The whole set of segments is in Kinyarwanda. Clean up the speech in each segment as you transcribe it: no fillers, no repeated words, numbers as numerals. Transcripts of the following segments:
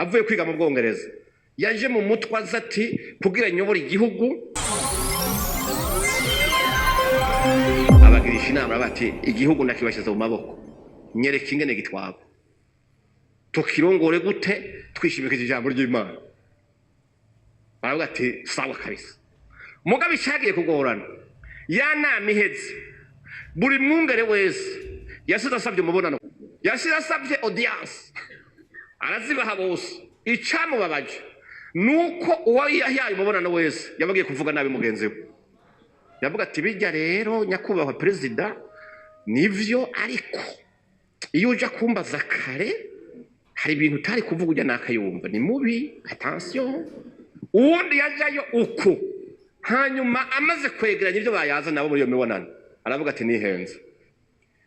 avuye kwiga mu Bwongereza yaje mu mutwe aza ati kugira nyobora igihugu abagirisha inama bati igihugu ndakibashyize mu maboko nyereka ingene gitwaba tukirongore gute twishimikije ijambo ry'Imana baravuga ati sawa kabisa mugabe cyagiye kugorana ya nama iheze buri mwungere wese yasize asabye umubonano yasize asabye audience arazibaha bose icamubabaje nuko uwo yahaye umubonano wese yabagiye kuvuga nabi mugenzi we yavuga ati bijya rero nyakubahwa perezida nivyo ariko iyo uja kumbaza kare hari ibintu utari kuvuga ujya nakayumva ni mubi attention uwundi yajayo uko hanyuma amaze kwegeranya ibyo bayaza nabo muri iyo mibonano aravuga ati nihenze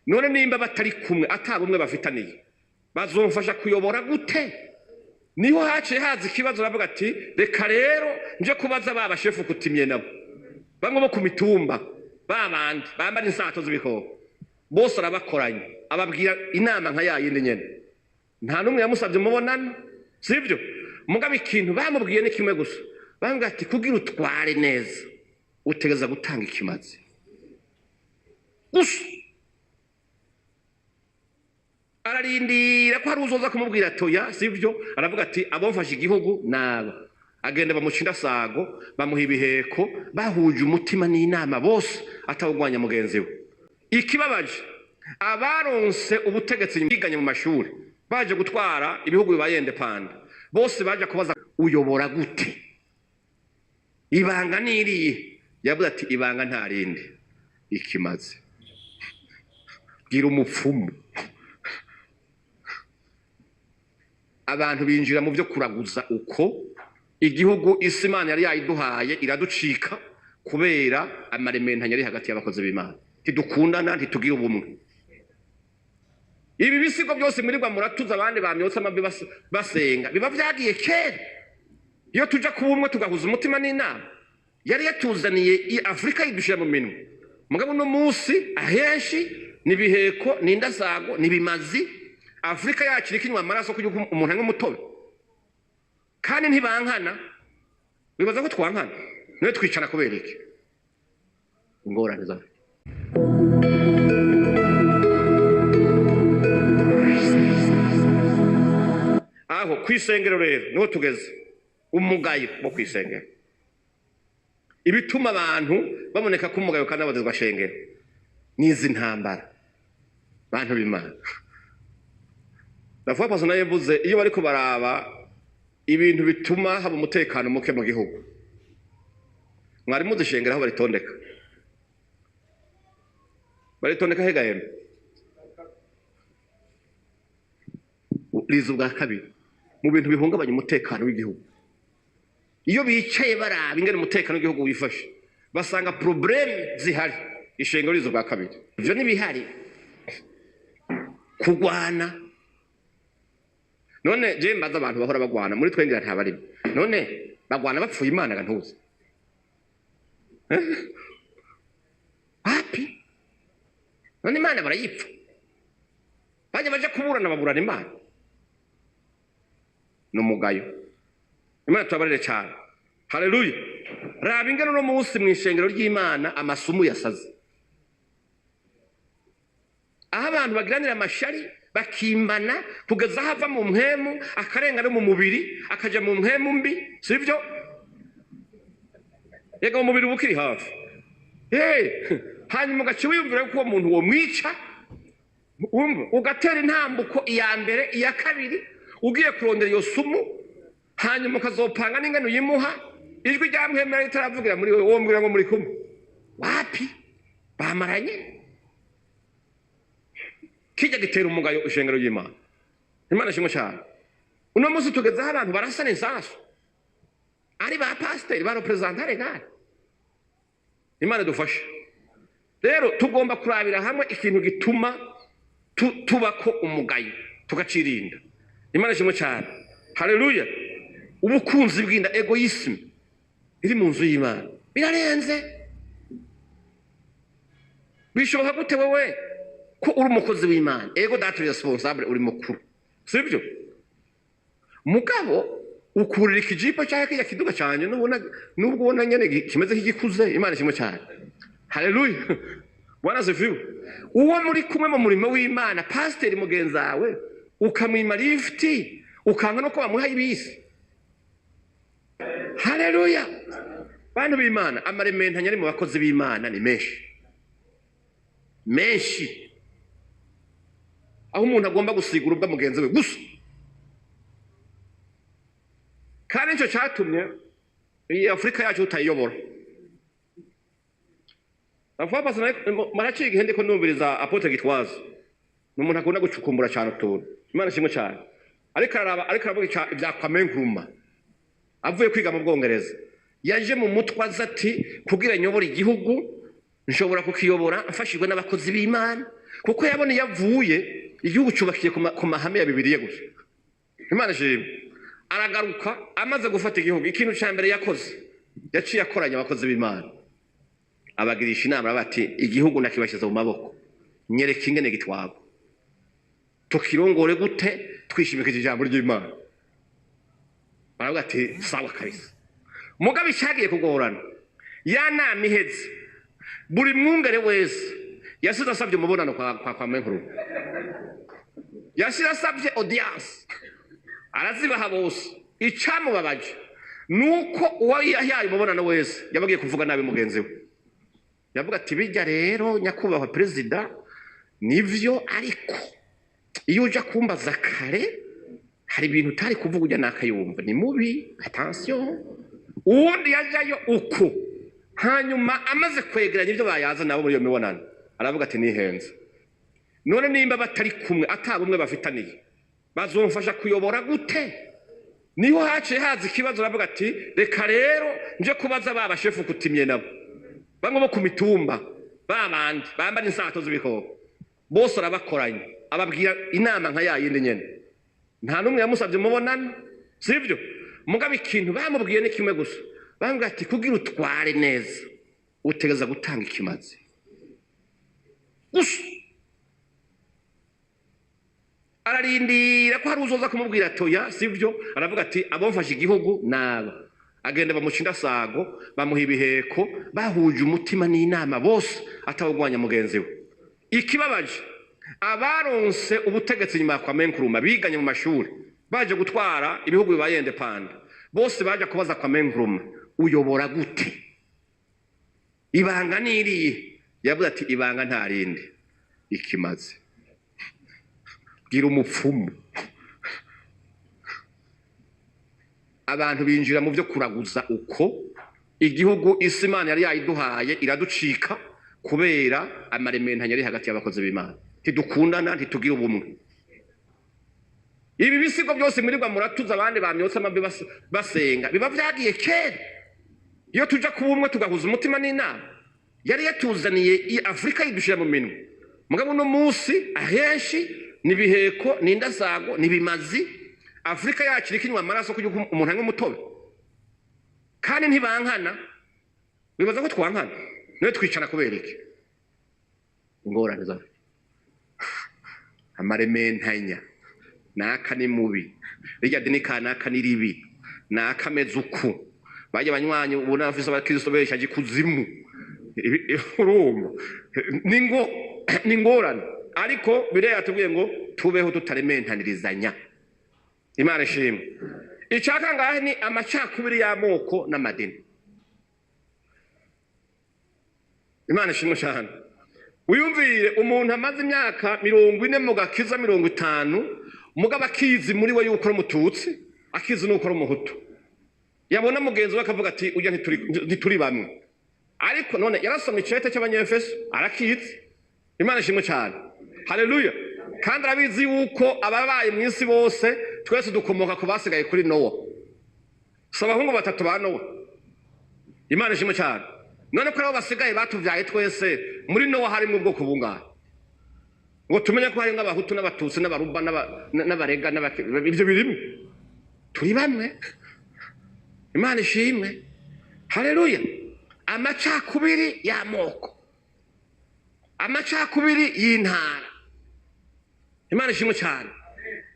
none nimba batari kumwe atabumwe bafitaniye bazomfasha kuyobora gute niho haciye haza ikibazo aravuga ati reka rero nje kubaza baba shefu kutimye nabo bamwe bo ku mitumba babandi bambara insato z'ibikoko bose arabakoranye ababwira inama nka yayindi nyene nta numwe yamusabye umubonano sivyo mugabe ikintu bamubwiye ni kimwe gusa bambwira ati kugira utware neza utegeza gutanga ikimazi gusa ararindira ko hari uzoza kumubwira toya sivyo aravuga ati abomfashe igihugu naba agenda bamucinda sago bamuha ibiheko bahuje umutima n'inama bose atawugwanya mugenzi we ikibabaje abaronse ubutegetsi yiganye mu mashuri baje gutwara ibihugu bibayende panda bose baje kubaza uyobora gute ibanga niriye yavuze ati ibanga nta rindi ikimaze gira umupfumu abantu binjira mu byo kuraguza uko igihugu Imana yari yayiduhaye iraducika kubera amarementanya ari hagati y'abakozi b'Imana tidukundana ntitugira ubumwe ibi bisigo byose murirwa muratuza abandi bamyotsa amabi basenga biba byagiye kera iyo tuja ku bumwe tugahuza umutima n'inama yari yatuzaniye Afrika yidushira mu minwe mugabo no munsi ahenshi nibiheko n'indasago nibimazi Afrika yakiri kinywa amaraso kuko umuntu angwe mutobe kandi ntibankana bibaza ko twankana niwe twicara kubera iki ingorane za aho kwisengero rero niho tugeze umugayo wo kwisengero ibituma abantu baboneka ko umugayo kandi abazwa shengero nizi ntambara bantu b'Imana ndavuga paso naye mvuze iyo bariko baraba ibintu bituma haba umutekano muke mu gihugu mwari muzishengera aho baritondeka hegahembe rizo bwa kabiri mu bintu bihungabanya umutekano w'igihugu iyo bicaye baraba ingene umutekano w'igihugu wifashe basanga problème zihari ishengero rizo bwa kabiri ivyo nibihari kugwana none je mbaza abantu bahora bagwana muri twengera ntabari none bagwana bapfuye Imana gantuze happy none Imana barayipfa baje kuburana baburana Imana numugayo Imana tubabarire cyane haleluya raba ingano no munsi mwishengero ry'Imana amasumu yasaze aho abantu bagiranira amashari bakimbana kugeza hava mu mpemu akarenga no mu mubiri akaja mu mpemu mbi sivyo yega mu mubiri bukiri hafi hanyuma gace wiyumvira ko umuntu wo mwica ugatera intambuko iya mbere iya kabiri ugiye kurondera iyo sumu hanyuma ukazopanga n'ingano yimuha ijwi rya mpemera ritaravugira muri wowe mbwira ngo muri kumwe wapi bamaranye kijya gitera umugayo ishengero y'Imana Imana shimo cyane uno munsi tugeze aho abantu barasana insasu ari ba pasiteri ba representare gare Imana dufashe rero tugomba kurabira hamwe ikintu gituma tubako umugayo tugacirinda Imana shimo cyane haleluya ubukunzi bw'inda egoism iri mu nzu y'Imana birarenze bishoboka gute wewe ko uri umukozi w'Imana ego data responsable uri mukuru sibyo mugabo ukurira ikijipo cyangwa kijya kiduga cyane nubwo ubona nyene kimeze nk'igikuze Imana kimwe cyane. Haleluya. Bwana asifiwe. Uwo muri kumwe mu murimo w'Imana pasiteri mugenzi wawe ukamwima lifti ukanga no ko bamuha ibisi. Haleluya. Bantu b'Imana amarementanya ari mu bakozi b'Imana ni menshi aho umuntu agomba gusigura ubwa mugenzi we gusa. Kandi nicyo cyatumye iyi Afrika yacu utayiyobora. Avuga basa maraciga ihende ko numviriza apotre Gitwaza. N'umuntu akunda gucukumbura cyane utuntu. Imana shimwe cyane. Ariko aravuga ibya kwamenkuruma. Avuye kwiga mu Bwongereza. Yaje mu mutwaza ati kugira nyobora igihugu nshobora kukiyobora mfashijwe n'abakozi b'Imana kuko yabona yavuye igihugu cyubakiye ku mahame ya Bibiliya gusa. Imana shimwe. Aragaruka amaze gufata igihugu ikintu cya mbere yakoze yaciye akoranya abakozi b'Imana abagirisha inama bati igihugu nakibashyize mu maboko nyereka ingene gitwabo tukirongore gute twishimikije ijambo ry'Imana. Baravuga ati sawa kabisa. Mugabe cyagiye kugorana ya nama iheze buri mwungere wese yasize asabye umubonano kwa Inkuru, yasize asabye audience arazibaha bose. Icyamubabaje nuko uwo yahaye umubonano wese yabagiye kuvuga nabi mugenzi we. Yavuga ati bijya rero nyakubahwa perezida nivyo ariko iyo uja kumbaza kare hari ibintu utari kuvuga ujya nakayumva ni mubi attention. Uwundi yajayo uko hanyuma amaze kwegeranya ibyo bayaza nabo muri iyo mibonano aravuga ati nihenze none nimba batari kumwe atabumwe bafitaniye bazomfasha kuyobora gute. Niho haciye haza ikibazo aravuga ati reka rero nje kubaza baba shefu kutimye nabo bamwe bo ku mitumba babandi bambara insato z'ibikoko bose arabakoranye ababwira inama nka yayindi nyene nta numwe yamusabye mubonana sivyo. Mugabe ikintu bamubwiye ni kimwe gusa bambwira ati kugira utware neza utegeza gutanga ikimazi gusa. Ararindira ko hari uzoza kumubwira toya sivyo. Aravuga ati abomfashe igihugu naba agenda bamucinda sago bamuha ibiheko bahuje umutima n'inama bose atawugwanya mugenzi we. Ikibabaje abaronse ubutegetsi nyuma kwa Menkuruma biganye mu mashuri baje gutwara ibihugu bibayende panda bose baje kubaza kwa Menkuruma uyobora gute ibanga niriye. Yavuze ati ibanga nta rindi ikimaze gira umupfumu. Abantu binjira mu byo kuraguza uko igihugu Imana yari yayiduhaye iraducika kubera amarementanya ari hagati y'abakozi b'Imana. Tidukundana ntitugira ubumwe. Ibi bisigo byose murirwa muratuza abandi bamyotse amabi basenga biba vyagiye kera. Iyo tuja kubumwe tugahuza umutima n'inama yari yatuzaniye Afrika yidushira mu minwe. Mugabo no musi ahenshi nibiheko nindasago nibimazi Afrika yacu ikinywa amaraso kuko umuntu anywa umutobe kandi ntibankana bibaza ko twankana niwe twicara kubera iki ingorane za amarementanya naka ni mubi rijya dini kanaka ni ribi naka mezuku bajya banywanyi ubona afise abakristo besha gikuzimu urumva ningorane ariko bire yatubwiye ngo tubeho tutarementanirizanya. Imana ishimwe. Icyaka ngahe ni amacakubiri y'amoko n'amadini. Imana ishimwe cyane. Uyumvire umuntu amaze imyaka 40 mu gakiza 50 mugabo akizi muri we yuko umututsi akizi nuko umuhutu yabona mugenzi we akavuga ati ujya ntituri bamwe ariko none yarasomye icete cy'abanyefeso arakizi. Imana ishimwe cyane. Haleluya. Kandi arabizi yuko ababaye mu isi bose twese dukomoka ku basigaye kuri Nowa. Sabahungu batatu ba Nowa. Imana ishimwe cyane. None ko abo basigaye batuvyaye twese muri Nowa hari mu bwoko bungahe ngo tumenye ko hari nk'abahutu n'abatutsi n'abaruba n'abarega ibyo birimo turi bamwe. Imana ishimwe. Haleluya. Amacakubiri y'amoko amacakubiri y'intara. Imana ishimwe cyane.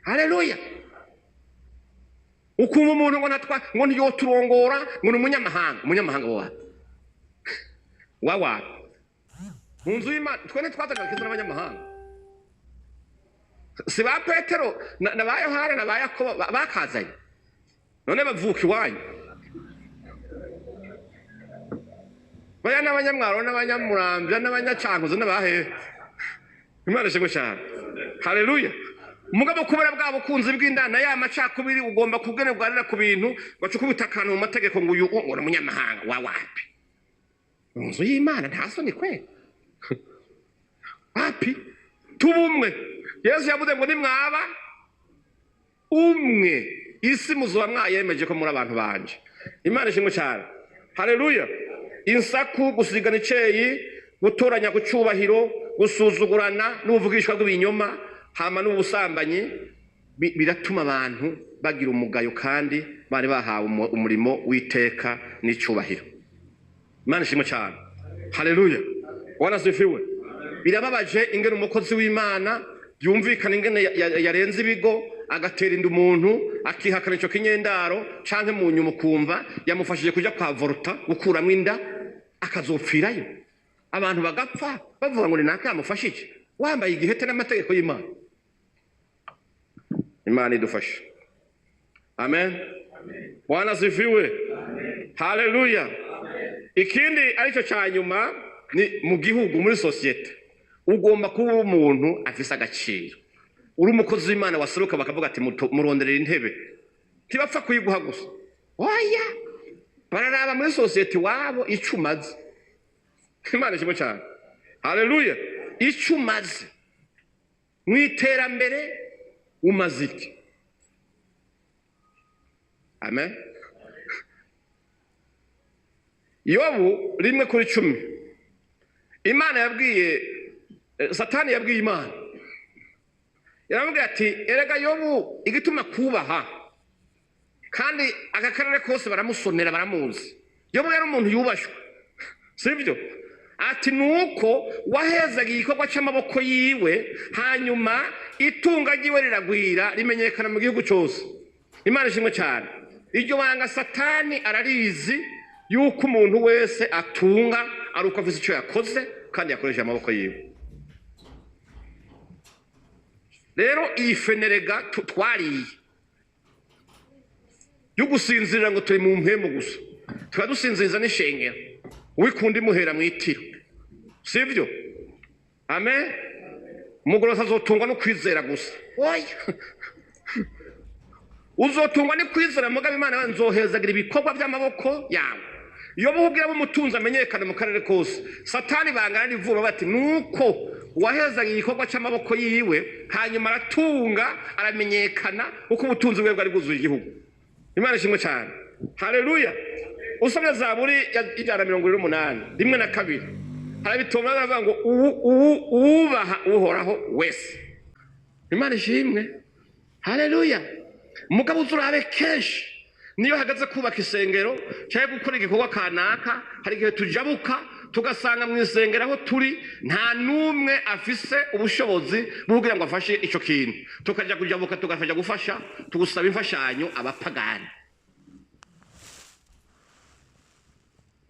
Haleluya. ukumva umuntu ngo natwa ngo ntiyo turongora ngo umunyamahanga wawa munzu y'Imana twene twatagakizwa n'abanyamahanga si ba Petero na ba Yohana na ba Yakobo bakazanye none bavuka iwanyu baya n'abanyamwaro n'abanyamurambya n'abanyacankuzo n'abahe Imana ishimwe cyane haleluya umugabo kubera bwa bukunzi bw'indana ya macakubiri ugomba kugenerwa ku bintu bacukubita akantu mu mategeko ngo uyu ngo umunyamahanga wapi munzu y'Imana nta soni kwe wapi tubumwe Yesu yavuze ngo nimwaba umwe isi muzuba mwayemeje ko muri abantu banje Imana ishimwe cyane haleluya insaku gusigana iceyi gutoranya gucubahiro gusuzugurana n'ubuvugishwa bw'ibinyoma hama n'ubusambanyi biratuma abantu bagira umugayo kandi bari bahawe umurimo w'iteka n'icubahiro Imana ishimwe cyane haleluya wanasifiwe birababaje ingene umukozi w'Imana yumvikana ingene yarenze ibigo agatera inda umuntu akihakana ico kinyendaro canke mu nyuma kumva yamufashije kuja kwa volta gukuramwe inda akazopfirayo abantu bagapfa bavuga ngo ni naka yamufashije wambaye igihete n'amategeko y'Imana Imana idufashe amen Bwana sifiwe haleluya ikindi arico cyanyuma ni mu gihugu muri societe ugomba kuba umuntu afise agaciro uri umukozi w'Imana waseruka bakavuga ati muronderera intebe ntibapfa kuyiguha gusa oya bararaba muri societe wabo icumaze Imana ishimwe cyane haleluya icumaze mwiterambere umaziki amen Yobu 1:10 Imana yabwiye Satani yabwiye Imana yaramubwiye ati erega Yobu igituma kubaha kandi akakarere kose baramusonera baramuzi Yobu yari umuntu yubashwe sivyo ati nuko wahezaga igikorwa cy'amaboko yiwe hanyuma itunga ryiwe riragwira rimenyekana mu gihugu cyose Imana ishimwe cyane iryo banga Satani ararizi yuko umuntu wese atunga ari uko afise icyo yakoze kandi yakoresheje amaboko yiwe rero iyi fenerega twariye yo gusinzirira ngo turi mu mpemu gusa tukadusinziriza n'ishengero wikunda imuhera mu itiro sivyo amen umugoroza azotungwa no kwizera gusa oya uzotungwa ni kwizera mugabe Imana nzohezagira ibikorwa by'amaboko yawe iyo buhugira bumutunza amenyekana mu karere kose Satani bangana n'ivuba bati nuko wahezaga igikorwa cy'amaboko yiwe hanyuma aratunga aramenyekana uko ubutunzi bwe bwari bwuzuye igihugu Imana ishimwe cyane haleluya usomye Zaburi ya 128 rimwe na kabiri harabitomba baravuga ngo ubaha uhoraho wese Imana ishimwe haleluya mugabo uzurabe kenshi niyo hagaze kubaka isengero cyangwa gukora igikorwa kanaka hari igihe tujabuka tugasanga mu isengero aho turi nta numwe afise ubushobozi bugira ngo afashe ico kintu tukajya kujabuka tugafasha gufasha tugusaba imfashanyo abapagani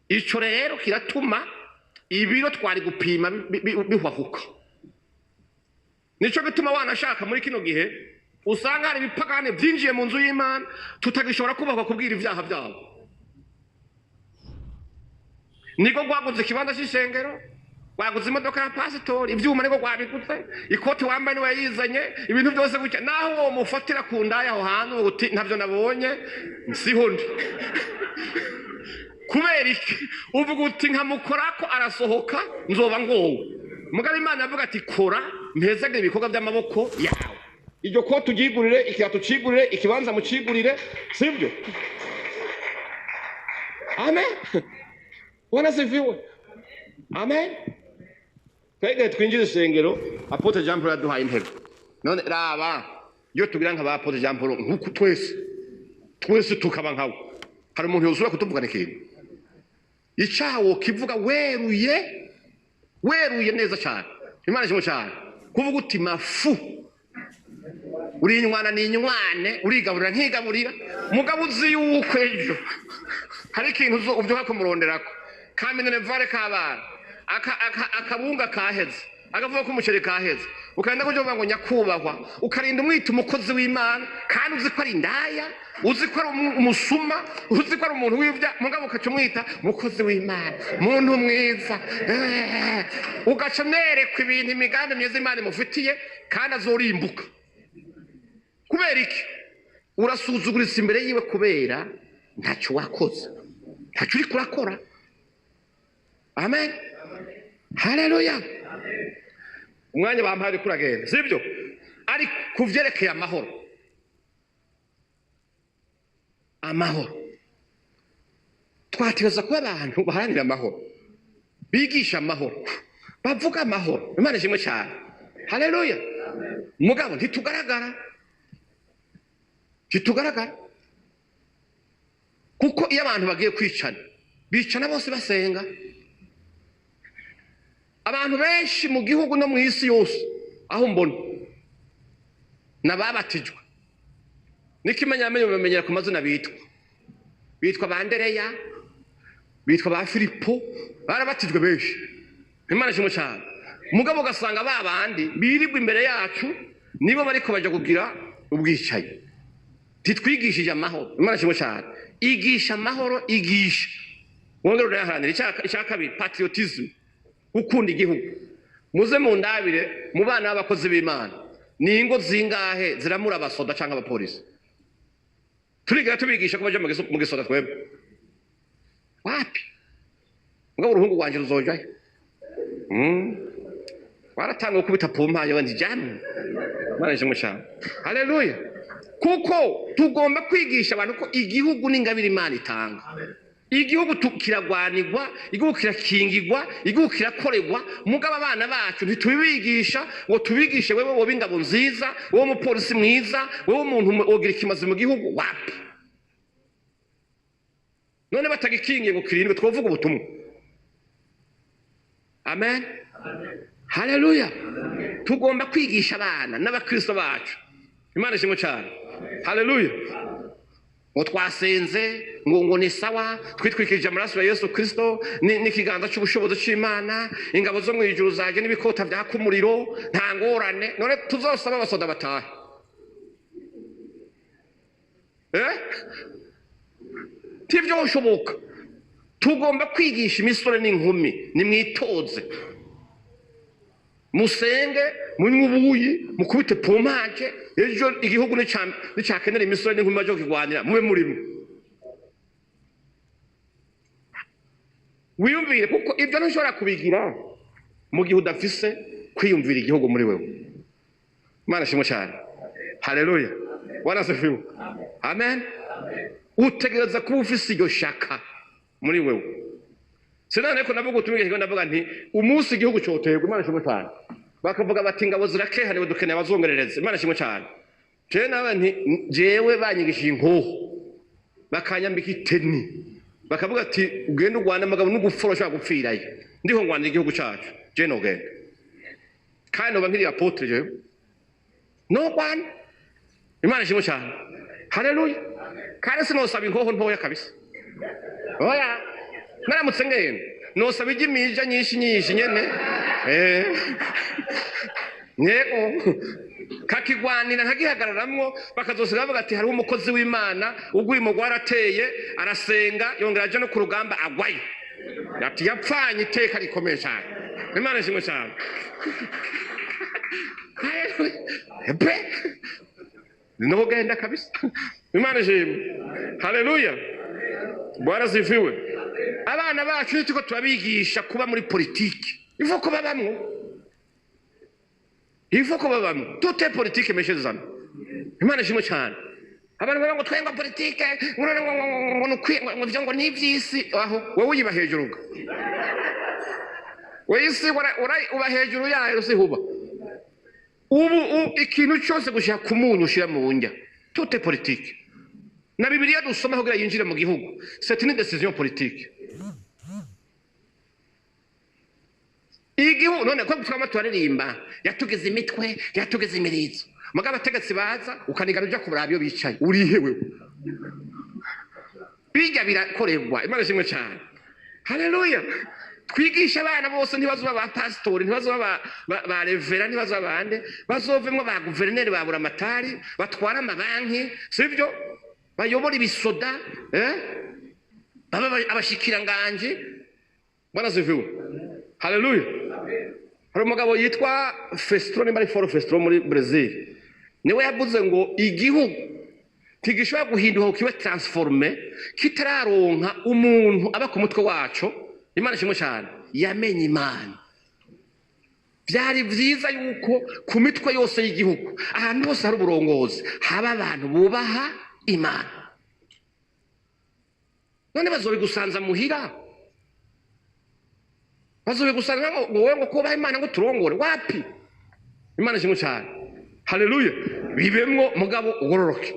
ico rero kiratuma ibiro twari gupima bihwahuka nico gituma wanashaka muri kino gihe usanga hari ibipagane byinjiye mu nzu y'Imana tutagishobora kubakwa kubwira ibyaha byabo niko gwaguze kibanza cy'ishengero gwaguze imodoka ya pasitori ivyuma niko gwabikutse ikote wambaye niwe yizanye ibintu byose gutya naho uwo mufatira ku ndaya aho hantu uti ntavyo nabonye siho ndi kubera iki uvuga uti nkamukorako arasohoka nzoba ngowe mugabo Imana avuga ati kora mpezagire ibikorwa by'amaboko yawe iryo ko tugigurire ikirato cigurire ikibanza mu cigurire sivyo amen wana sifiwe amen twege twinjize isengero apotre Jean Paul yaduhaye intebe none raba iyo tugira nka ba apotre Jean Paul nkuko twese tukaba nkawe hari umuntu yosura kutuvugana ikintu icawo kivuga weruye neza cyane Imana ishimwe cyane kuvuga uti mafu urinywana ninywane urigaburira nkigaburira mugabo uzi yuko ejo hari ikintu ubyuka kumuronderako kaminerevare k'abana akabunga kaheze agavuga ko umuceri kaheze ukagenda kugira ngo nyakubahwa ukarinda umwita umukozi w'Imana kandi uzi ko ari indaya uzi ko ari umusuma uzi ko ari umuntu w'ibya mugabo ukacumwita umukozi w'Imana muntu mwiza ugaca mwereka ibintu imigambi myiza Imana imufitiye kandi azorimbuka kubera iki urasuzuguritse imbere yiwe kubera ntacyo wakoze ntacyo uri kurakora amen haleluya umwanya bampaye kuragenda sibyo ariko kuvyerekeye amahoro twategeza kuba abantu baharanira amahoro bigisha amahoro bavuga amahoro Imana ishimwe cyane haleluya mugabo ntitugaragara kuko iyo abantu bagiye kwicana bicana bose basenga abantu benshi mu gihugu no mu isi yose aho mbona nababatijwe nikimanyamenye bamenyera ku mazina bitwa Bandereya bitwa ba Filipo barabatijwe benshi Imana ishimwe cyane mugabo gasanga babandi birirwa imbere yacu nibo bariko baje kugira ubwicaye titwigishije amahoro Imana ishimwe cyane igisha amahoro igisha wongera uraharanira icya kabiri patriotism ukunda igihugu muze mu ndabire mu bana b'abakozi b'Imana ni ingo zingahe ziramura abasoda cyangwa abapolisi turigira tubigisha ko baje mu gisoda twebwe wapi ngabo uruhungu rwanje ruzojaye waratanga kubita pompa yabandi jamwe manje mushaka haleluya kuko tugomba kwigisha abantu ko igihugu n'ingabire Imana itanga igihugu kiragwanirwa igihugu kirakingirwa igihugu kirakorerwa mugabo abana bacu ntitubibigisha ngo tubigishe wewe wowe ingabo nziza wowe umupolisi mwiza wowe umuntu wogira ikimaze mu gihugu wapi none batagikingiye ngo kirindwe twovuga ubutumwa amen haleluya tugomba kwigisha abana n'abakristo bacu Imana ishimwe cyane haleluya ngo twasenze ngo ni sawa twitwikirije amaraso ya Yesu Kristo n'ikiganza cy'ubushobozi cy'Imana ingabo zo mu ijuru zaje n'ibikota byaka umuriro nta ngorane none tuzosaba abasoda batahe tivyo ushoboka tugomba kwigisha imisore n'inkumi nimwitoze musenge munywe ubuyi mukubite pompage ejo igihugu n'icyakenera imisore n'inkumi baje kugwanira mube murimo wiyumvire kuko ibyo ntushobora kubigira mu gihe udafise kwiyumvira igihugu muri wewe Imana ishimwe cyane haleluya wanasifiwe amen utegereza kuba ufise iryo shaka muri wewe sinane ko navuga utumike ndavuga nti umunsi igihugu cyoterwa Imana ishimwe cyane bakavuga bati ingabo zirakehaniwe dukeneye abazongerereza Imana ishimwe cyane je nawe nti jewe banyigishije inkoho bakanyambika iteni bakavuga ati ugenda urwana amagabo n'ugufora ushaka gupfirayo ndiho ngwanira igihugu cyacu je no genda kandi noba nkiri apotre je no rwana Imana ishimwe cyane haleluya kandi sinosaba inkoho ntoya kabisa oya naramutse ngenda nosaba igimija nyinshi nyene yego kakigwanira nkagihagararamwo bakazosiga bavuga ati hari umukozi w'Imana ugwimo gwarateye arasenga yongera aje no ku rugamba agwayo ati yapfanye iteka rikomeye cyane Imana ishimwe cyane ebe no genda kabisa Imana ishimwe haleluya bwana sifiwe abana bacu tuko turabigisha kuba muri politiki ivo ko babamwe toute politique meshe zana Imana ishimwe cyane abantu baba ngo twenga politike ngo nivyisi aho wowe uyiba hejuru wese uba hejuru yayo sihuba ubu ikintu cyose gushaka kumunyu ushira mu njya toute politique na Bibiliya dusoma kugira yinjire mu gihugu c'est une décision politique igihugu none ko twama twaririmba yatugeze imitwe yatugeze imirizo mugabo abategetsi baza ukanigana uja kubaraba iyo bicaye urihewe bijya birakorerwa Imana ishimwe cyane haleluya twigisha abana bose ntibazoba ba pastori ntibazoba ba revera ntibazoba bande bazovemwe ba guverineri babura amatari batwara amabanki sivyo bayobora ibisoda baba abashikiranganje bwana zivuwe haleluya hari umugabo yitwa Festro ni Mariforo Festro muri Brazil niwe yavuze ngo igihugu tigishobora guhinduka kibe transforme kitararonka umuntu aba ku mutwe wacu Imana ishimwe cyane yamenye Imana byari byiza yuko ku mitwe yose y'igihugu ahantu hose hari uburongozi haba abantu bubaha Imana none bazobigusanza muhira bazobigusanza ngo wowe ngo kubaha Imana ngo turongore wapi Imana ishimwe cyane haleluya bibemwo mugabo ugororoke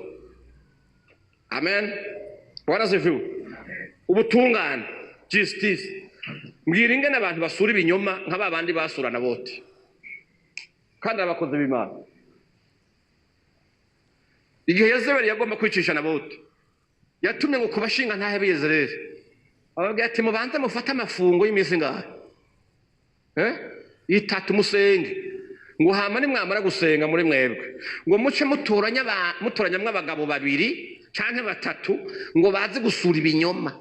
amen warazivu ubutungane justice mbwira ingene abantu basura ibinyoma nk'ababandi basurana bote kandi abakoze b'Imana igihe Yezebeli yagomba kwicisha na bote yatumye ngo kubashinga ntahe b'Yezereli ababwira ati mubanze mufate amafungo y'imisi ngahe itatu musenge ngo hama ni mwamara gusenga muri mwebwe ngo muce mutoranyamwe abagabo babiri canke batatu ngo bazi gusura ibinyoma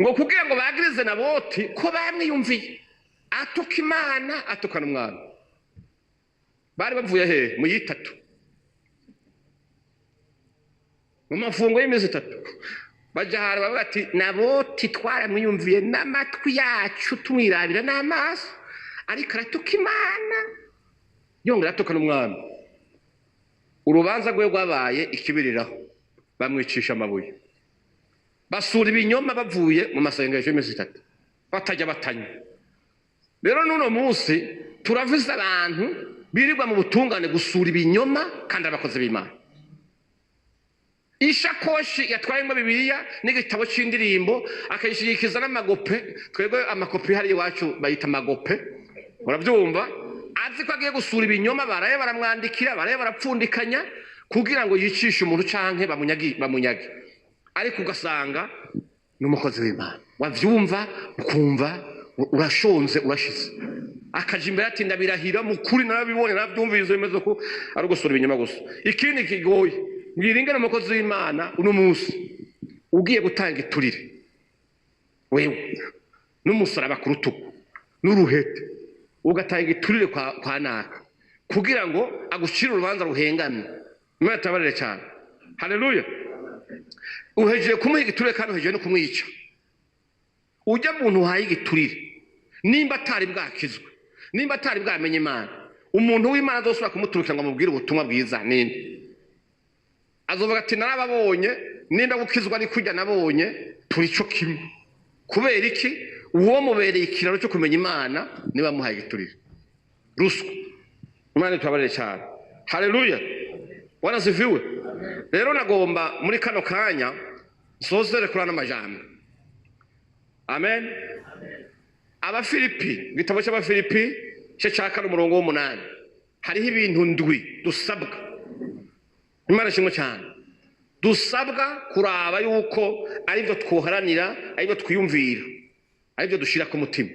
ngo kugira ngo bagirize na boti ko bamwiyumviye atuka Imana atukana umwana bari bavuye he mu yitatu mu mafungo y'imisi itatu bajahara bavuga ati naboti twaramwiyumviye n'amatwi yacu tumwirabira n'amaso ariko aratuka Imana yongera atukana umwana urubanza rwe rwabaye ikibiriraho bamwicisha amabuye basura ibinyoma bavuye mu masengesho y'imisi itatu batajya batanya rero nuno munsi turavuze abantu birirwa mu butungane gusura ibinyoma kandi abakozi b'Imana ishakoshi yatwayemo Bibiliya n'igitabo c'indirimbo akayishigikiza n'amagope twebwe amakopi hari iwacu bayita amagope urabyumva azi ko agiye gusura ibinyoma baraye baramwandikira baraye barapfundikanya kugira ngo yicishe umuntu canke bamunyage ariko ugasanga n'umukozi w'Imana wavyumva ukumva urashonze urashize akaje imbere ati ndabirahira mu kuri narabibone nabyumvise bimeze ko ari gusura ibinyoma gusa ikindi kigoye ngiringa n'umukozi w'Imana uno munsi ugiye gutanga iturire wewe n'umusaraba ku rutugu n'uruhete ugatanga iturire kwa naka kugira ngo agushire urubanza ruhengamye Imana tabarire cyane haleluya uhejeje kumuha igiturire kandi uhejeje no kumwica ujya muntu uhaye igiturire nimba atari bwakizwe nimba atari bwamenye Imana umuntu w'Imana azosubira kumuturukira ngo amubwire ubutumwa bwiza ninde azovuga ati narababonye ninda gukizwa ari kujya nabonye turi cyo kimwe kubera iki uwo mubereye ikiraro cyo kumenya Imana niba muhaye igiturire ruswa Imana itabarire cyane haleluya wanaziviwe rero nagomba muri kano kanya sozere kurana amajambo amen Abafilipi gitabo cy'Abafilipi cya umurongo w'8 hariho ibintu ndwi dusabwa Imana ishimwe cyane dusabwa kuraba yuko ari byo twoharanira ari byo twiyumvira ari byo dushira ku mutima